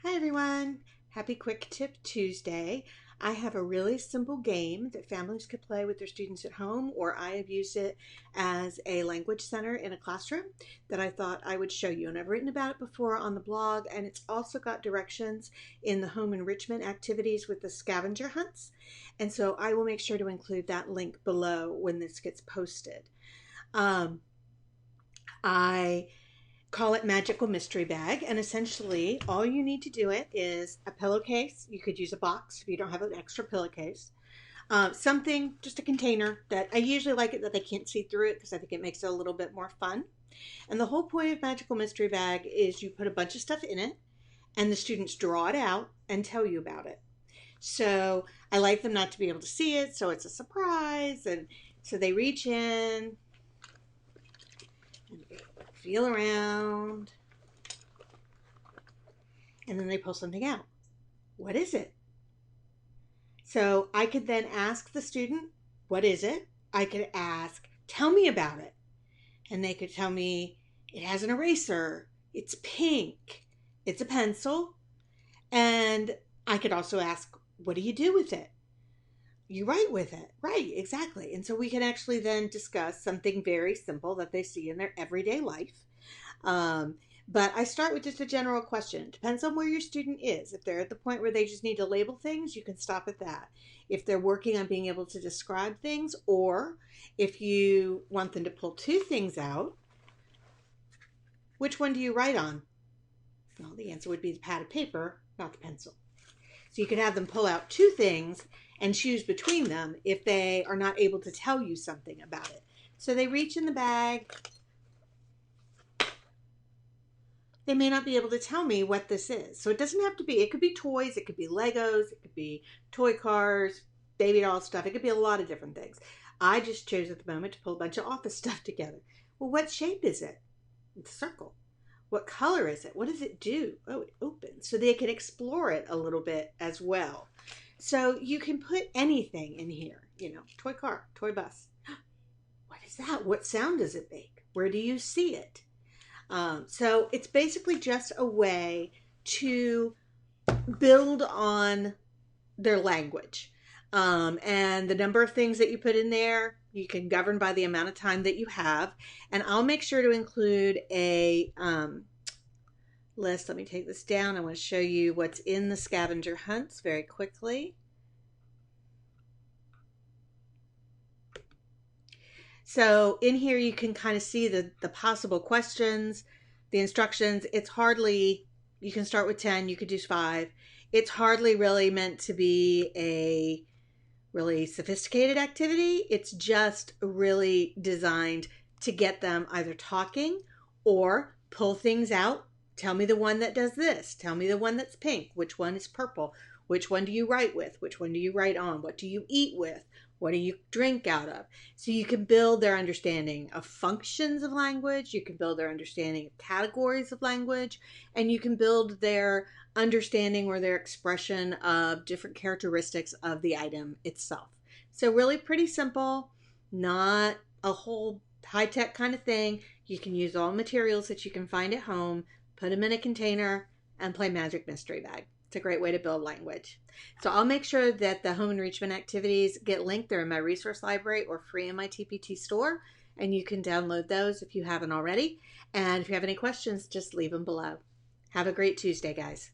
Hi everyone! Happy Quick Tip Tuesday. I have a really simple game that families could play with their students at home, or I have used it as a language center in a classroom that I thought I would show you. And I've written about it before on the blog, and it's also got directions in the home enrichment activities with the scavenger hunts. And so I will make sure to include that link below when this gets posted. I call it magical mystery bag, and essentially all you need to do it is a pillowcase. You could use a box if you don't have an extra pillowcase, something, just a container. That I usually like it that they can't see through it because I think it makes it a little bit more fun. And the whole point of magical mystery bag is you put a bunch of stuff in it and the students draw it out and tell you about it. So I like them not to be able to see it, so it's a surprise. And so they reach in and feel around, and then they pull something out. What is it? So I could then ask the student, what is it? I could ask, tell me about it. And they could tell me, it has an eraser, it's pink, it's a pencil. And I could also ask, what do you do with it? You write with it. Right, exactly. And so we can actually then discuss something very simple that they see in their everyday life. But I start with just a general question. It depends on where your student is. If they're at the point where they just need to label things, you can stop at that. If they're working on being able to describe things, or if you want them to pull two things out, which one do you write on? Well, the answer would be the pad of paper, not the pencil. So you could have them pull out two things and choose between them if they are not able to tell you something about it. So they reach in the bag. They may not be able to tell me what this is. So it doesn't have to be, it could be toys, it could be Legos, it could be toy cars, baby doll stuff. It could be a lot of different things. I just chose at the moment to pull a bunch of office stuff together. Well, what shape is it? It's a circle. What color is it? What does it do? Oh, it opens. So they can explore it a little bit as well. So you can put anything in here, toy car, toy bus. What is that? What sound does it make? Where do you see it? So it's basically just a way to build on their language. And the number of things that you put in there, you can govern by the amount of time that you have. And I'll make sure to include a list. Let me take this down. I want to show you what's in the scavenger hunts very quickly. So in here you can kind of see the possible questions, the instructions. It's hardly, you can start with 10, you could do 5. It's hardly really meant to be a really sophisticated activity. It's just really designed to get them either talking or pull things out. Tell me the one that does this. Tell me the one that's pink. Which one is purple? Which one do you write with? Which one do you write on? What do you eat with? What do you drink out of? So you can build their understanding of functions of language. You can build their understanding of categories of language. And you can build their understanding or their expression of different characteristics of the item itself. So really pretty simple, not a whole high-tech kind of thing. You can use all materials that you can find at home, put them in a container, and play Magic Mystery Bag. It's a great way to build language. So I'll make sure that the home enrichment activities get linked. They're in my resource library or free in my TPT store, and you can download those if you haven't already. And if you have any questions, just leave them below. Have a great Tuesday, guys.